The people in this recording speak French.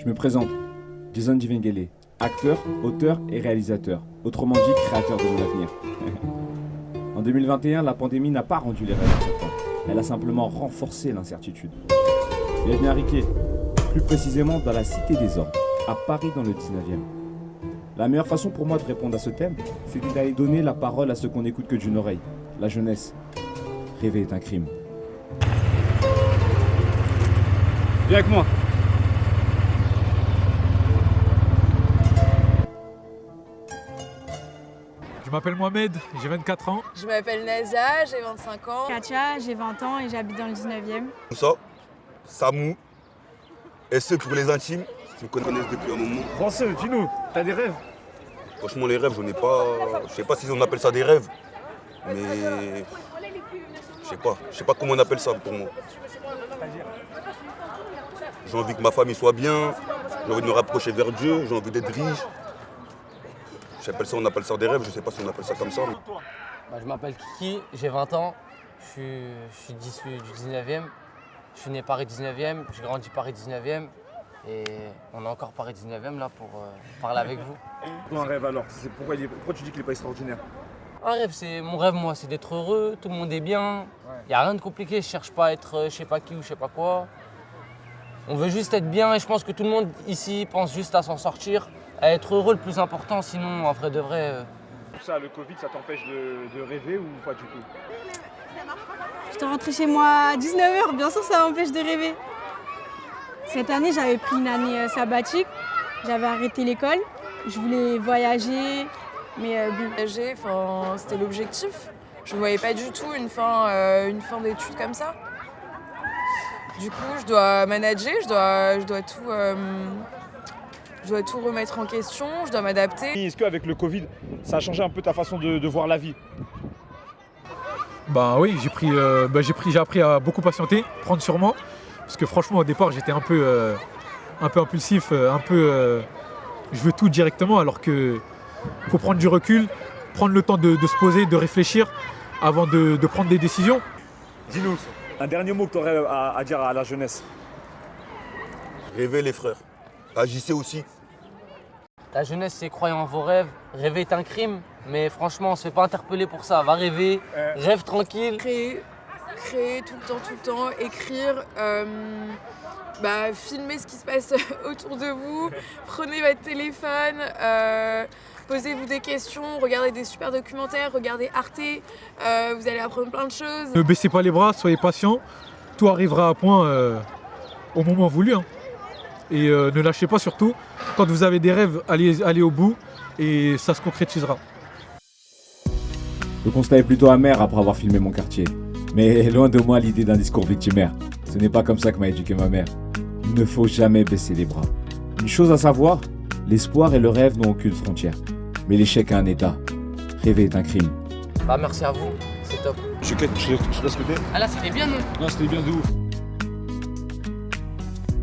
Je me présente, Jason Divengele, acteur, auteur et réalisateur, autrement dit créateur de mon avenir. En 2021, la pandémie n'a pas rendu les rêves incertains, elle a simplement renforcé l'incertitude. Bienvenue à Riquet, plus précisément dans la Cité des Ordres, à Paris dans le 19e. La meilleure façon pour moi de répondre à ce thème, c'était d'aller donner la parole à ceux qu'on n'écoute que d'une oreille, la jeunesse. Rêver est un crime. Viens avec moi. Je m'appelle Mohamed, j'ai 24 ans. Je m'appelle Nazia, j'ai 25 ans. Katia, j'ai 20 ans et j'habite dans le 19e. Moussa, Samou, et ceux pour les intimes qui me connaissent depuis un moment. Français, dis-nous, t'as des rêves? Franchement, les rêves, j'en ai pas. Je sais pas si on appelle ça des rêves, mais. Je sais pas comment on appelle ça pour moi. J'ai envie que ma famille soit bien, j'ai envie de me rapprocher vers Dieu, j'ai envie d'être riche. On appelle ça des rêves, je sais pas si on appelle ça comme ça. Mais... Je m'appelle Kiki, j'ai 20 ans, je suis issu du 19e. Je suis né Paris 19e, j'ai grandi Paris 19e et on est encore Paris 19e là pour parler avec vous. Un rêve alors, pourquoi tu dis qu'il n'est pas extraordinaire? Un rêve, c'est mon rêve moi, c'est d'être heureux, tout le monde est bien. Il n'y a rien de compliqué, je cherche pas à être je sais pas qui ou je sais pas quoi. On veut juste être bien et je pense que tout le monde ici pense juste à s'en sortir, à être heureux le plus important, sinon en vrai de vrai. Ça, le Covid, ça t'empêche de rêver ou pas du tout? Je dois rentrer chez moi à 19h, bien sûr ça m'empêche de rêver. Cette année, j'avais pris une année sabbatique, j'avais arrêté l'école, je voulais voyager, mais Voyager, c'était l'objectif. Je ne voyais pas du tout une fin d'études comme ça. Du coup, je dois manager, je dois tout remettre en question, je dois m'adapter. Est-ce qu'avec le Covid, ça a changé un peu ta façon de voir la vie? Bah oui, j'ai appris à beaucoup patienter, prendre sur moi. Parce que franchement au départ j'étais un peu impulsif, je veux tout directement alors que faut prendre du recul, prendre le temps de se poser, de réfléchir avant de prendre des décisions. Dis-nous, un dernier mot que tu aurais à dire à la jeunesse. Rêvez les frères, agissez aussi. La jeunesse c'est croyez en vos rêves, rêver est un crime, mais franchement on se fait pas interpeller pour ça, va rêver, rêve tranquille. Créer tout le temps, écrire, filmer ce qui se passe autour de vous, prenez votre téléphone, posez-vous des questions, regardez des super documentaires, regardez Arte, vous allez apprendre plein de choses. Ne baissez pas les bras, soyez patient, tout arrivera à point au moment voulu. Hein. Et ne lâchez pas surtout, quand vous avez des rêves, allez au bout et ça se concrétisera. Le constat est plutôt amer après avoir filmé mon quartier. Mais loin de moi l'idée d'un discours victimaire. Ce n'est pas comme ça que m'a éduqué ma mère. Il ne faut jamais baisser les bras. Une chose à savoir, l'espoir et le rêve n'ont aucune frontière. Mais l'échec a un état. Rêver est un crime. Merci à vous, c'est top. Je laisse le dé. Ah là c'était bien non? Non, c'était bien de ouf.